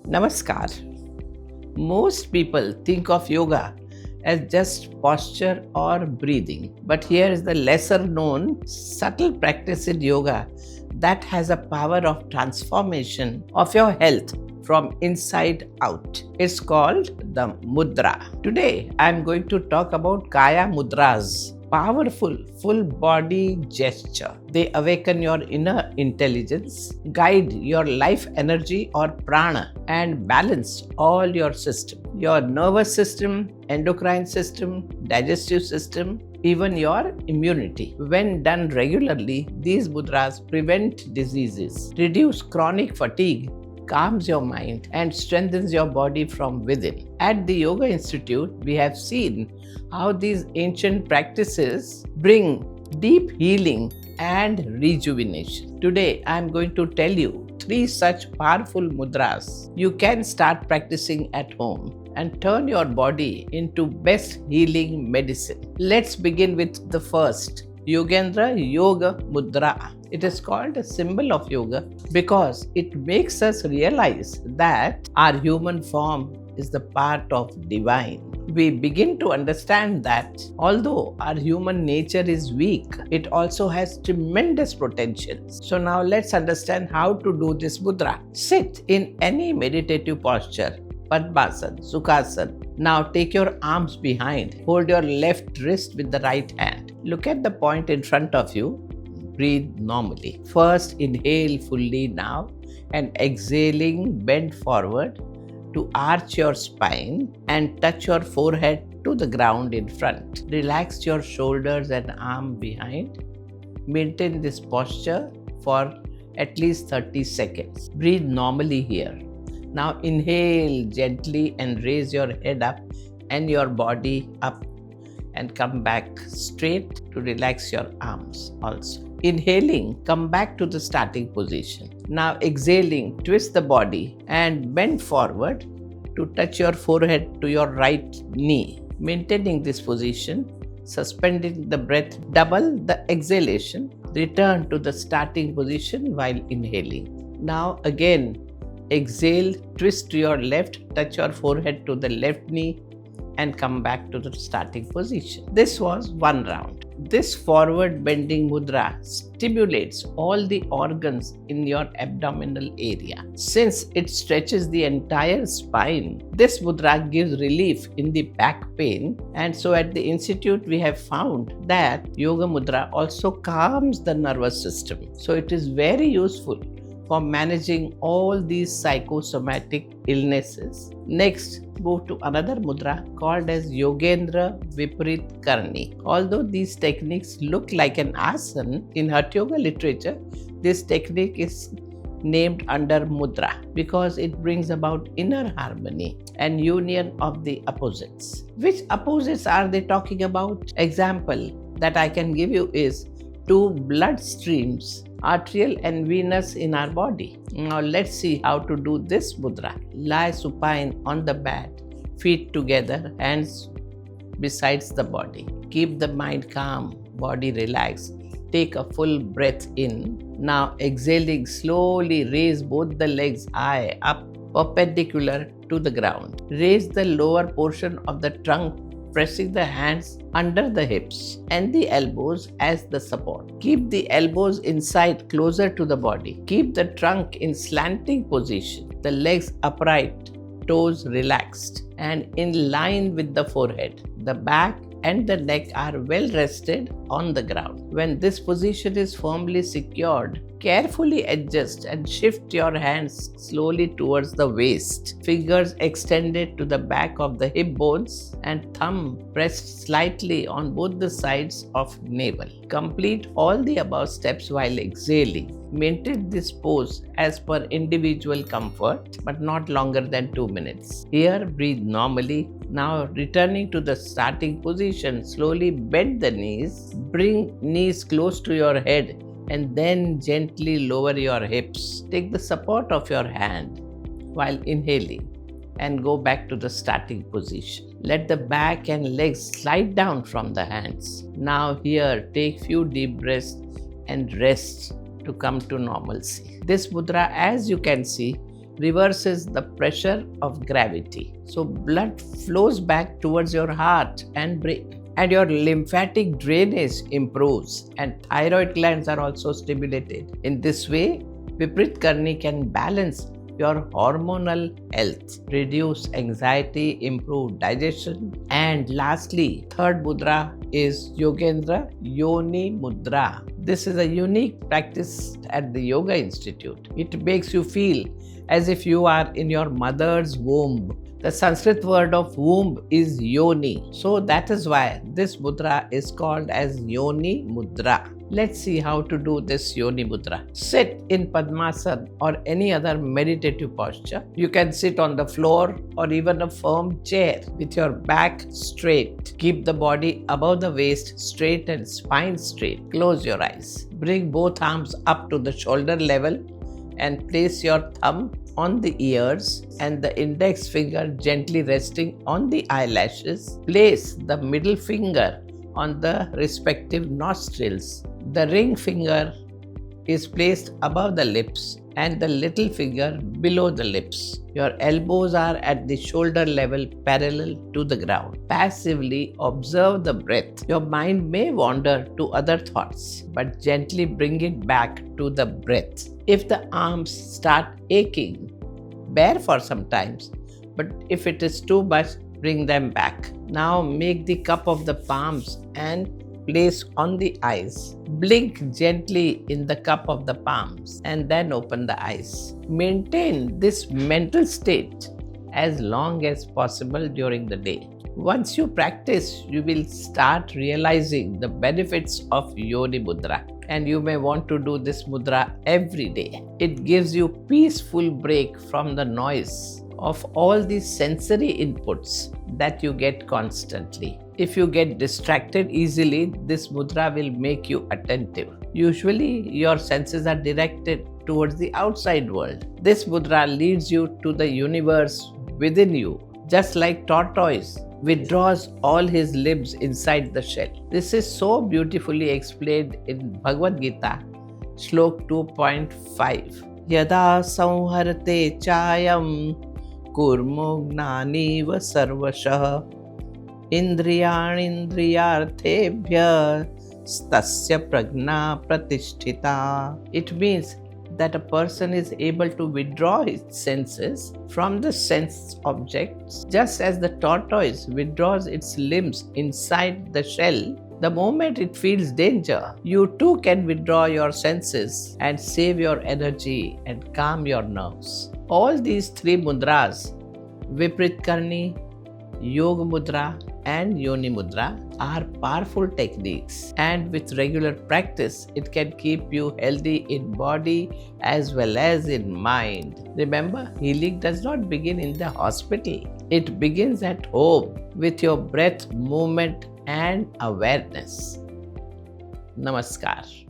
Namaskar. Most people think of yoga as just posture or breathing. But here is the lesser known subtle practice in yoga that has a power of transformation of your health from inside out. It's called the Mudra. Today I am going to talk about Kaya Mudras. Powerful full body gesture. They awaken your inner intelligence, guide your life energy or prana, and balance all your system. Your nervous system, endocrine system, digestive system, even your immunity. When done regularly, these mudras prevent diseases, reduce chronic fatigue, calms your mind, and strengthens your body from within. At the Yoga Institute, we have seen how these ancient practices bring deep healing and rejuvenation. Today, I am going to tell you 3 such powerful mudras you can start practicing at home and turn your body into best healing medicine. Let's begin with the first, Yogendra Yoga Mudra. It is called a symbol of yoga because it makes us realize that our human form is the part of divine. We begin to understand that although our human nature is weak, it also has tremendous potential. So now let's understand how to do this mudra. Sit in any meditative posture, Padmasana, Sukhasana. Now take your arms behind. Hold your left wrist with the right hand. Look at the point in front of you. Breathe normally. First, inhale fully now and exhaling, bend forward to arch your spine and touch your forehead to the ground in front. Relax your shoulders and arm behind. Maintain this posture for at least 30 seconds. Breathe normally here. Now inhale gently and raise your head up and your body up and come back straight to relax your arms also. Inhaling, come back to the starting position. Now exhaling, twist the body and bend forward to touch your forehead to your right knee. Maintaining this position, suspending the breath, double the exhalation, return to the starting position while inhaling. Now again, exhale, twist to your left, touch your forehead to the left knee and come back to the starting position. This was one round. This forward bending mudra stimulates all the organs in your abdominal area. Since it stretches the entire spine, this mudra gives relief in the back pain. And so at the Institute, we have found that Yoga Mudra also calms the nervous system. So it is very useful for managing all these psychosomatic illnesses. Next, move to another mudra called as Yogendra Viparitakarani. Although these techniques look like an asana, in Hatha Yoga literature, this technique is named under mudra because it brings about inner harmony and union of the opposites. Which opposites are they talking about? Example that I can give you is 2 blood streams, arterial and venous, in our body. Now let's see how to do this mudra. Lie supine on the mat, feet together, hands besides the body. Keep the mind calm, body relaxed. Take a full breath in. Now exhaling, slowly raise both the legs high up, perpendicular to the ground. Raise the lower portion of the trunk, pressing the hands under the hips and the elbows as the support. Keep the elbows inside, closer to the body. Keep the trunk in slanting position, the legs upright, toes relaxed and in line with the forehead. The back and the neck are well rested on the ground. When this position is firmly secured, carefully adjust and shift your hands slowly towards the waist. Fingers extended to the back of the hip bones and thumb pressed slightly on both the sides of navel. Complete all the above steps while exhaling. Maintain this pose as per individual comfort, but not longer than 2 minutes. Here, breathe normally. Now, returning to the starting position, slowly bend the knees. Bring knees close to your head and then gently lower your hips. Take the support of your hand while inhaling and go back to the starting position. Let the back and legs slide down from the hands. Now here, take few deep breaths and rest to come to normalcy. This mudra, as you can see, reverses the pressure of gravity. So blood flows back towards your heart and brain, and your lymphatic drainage improves, and thyroid glands are also stimulated. In this way, Viparitakarani can balance your hormonal health, reduce anxiety, improve digestion, and lastly, third mudra is Yogendra, Yoni Mudra. This is a unique practice at the Yoga Institute. It makes you feel as if you are in your mother's womb. The Sanskrit word of womb is Yoni. So that is why this mudra is called as Yoni Mudra. Let's see how to do this Yoni Mudra. Sit in Padmasana or any other meditative posture. You can sit on the floor or even a firm chair with your back straight. Keep the body above the waist straight and spine straight. Close your eyes. Bring both arms up to the shoulder level and place your thumb on the ears and the index finger gently resting on the eyelashes. Place the middle finger on the respective nostrils. The ring finger is placed above the lips and the little finger below the lips. Your elbows are at the shoulder level parallel to the ground. Passively observe the breath. Your mind may wander to other thoughts, but gently bring it back to the breath. If the arms start aching, bear for some time, but if it is too much, bring them back. Now make the cup of the palms and place on the eyes. Blink gently in the cup of the palms and then open the eyes. Maintain this mental state as long as possible during the day. Once you practice, you will start realizing the benefits of Yoni Mudra, and you may want to do this mudra every day. It gives you peaceful break from the noise of all these sensory inputs that you get constantly. If you get distracted easily, this mudra will make you attentive. Usually, your senses are directed towards the outside world. This mudra leads you to the universe within you, just like tortoise withdraws all his limbs inside the shell. This is so beautifully explained in Bhagavad Gita, Shlok 2.5. Yada samharate chayam kurmo gnaniva sarvashah indriyani indriyarthebhya stasya prajna pratisthita. It means that a person is able to withdraw his senses from the sense objects, just as the tortoise withdraws its limbs inside the shell. The moment it feels danger, you too can withdraw your senses and save your energy and calm your nerves. All these three mudras, Viparitakarani, Yoga Mudra and Yoni Mudra, are powerful techniques, and with regular practice, it can keep you healthy in body as well as in mind. Remember, healing does not begin in the hospital. It begins at home with your breath, movement and awareness. Namaskar.